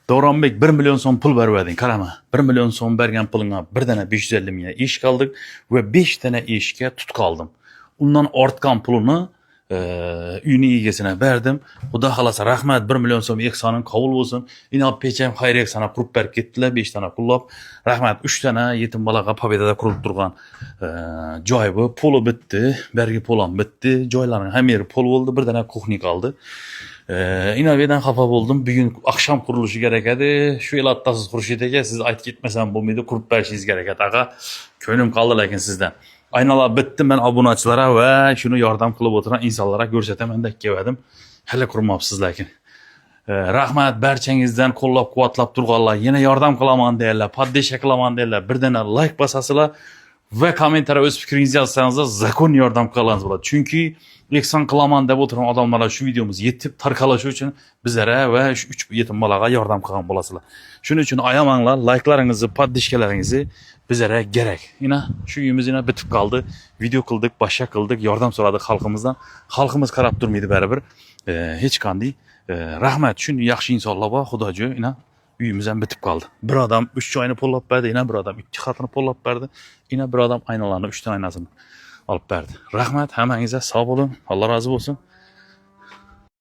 Davronbek 1 milyon so'm pul berverdin. Qarama. 1 milyon so'm bergan pulingga bir dana 550 ming ish qildik va 5 dana ishga tutqa oldim. Undan ortgan pulini uyni egasine berdim. Xudo xolasa rahmat 1 milyon so'm ehsoning qabul bo'lsin. Inab pecham xayriya sana qurib berib ketdilar 5 dana pullab. Rahmat 3 dana yetim bolaga Pobedada qurilib turgan joy bu. Puli bitdi, bergi pulam bitdi. Joylarning hamma yeri pul bo'ldi, bir dana kuxni qoldi. İnavedan xafa bo'ldim. Bugun akşam qurilishi kerak edi. Shu elatdasiz Xurshid aka, siz aytib ketmasam bo'lmaydi, qurib berishingiz kerak edi. Ağa, ko'nglim qoldi lekin sizdan. Aynalar bitti, men obunachilara va shuni yordam qilib o'tirgan insonlarga ko'rsataman deb keldim. Hali qurmabsiz lekin. Rahmat barchangizdan qo'llab-quvvatlab turganlar, yana yordam qilaman deylar, poddesh qilaman deylar. Birdana like bosasizlar va kommentariya o'z fikringizni yozsangiz zakon yordam qilaringiz bo'ladi. Chunki ekson qilaman deb o'tirgan odamlar shu videomiz yetib tarqalishi uchun bizlara va shu 3 yetim bolaga yordam qilgan bo'lasizlar. Shuning uchun ayamanglar, like'laringizni, poddeshkalaringizni bizlara kerak. Yine şu uyimiz yine bitib qoldi. Video qildik, boshqa qildik, yordam so'radik xalqimizdan. Xalqimiz qarab turmaydi baribir. Hech qanday rahmat. Shunday yaxshi insonlar bor, xudojo, yine uyimiz ham bitib qoldi. Bir odam 3 joyni qo'llab berdi, yine bir odam 2 xatini qo'llab berdi, yine bir odam aynalarni 3 ta aynasini olib berdi. Rahmat, hammangizga sog' bo'ling. Alloh rozi bo'lsin.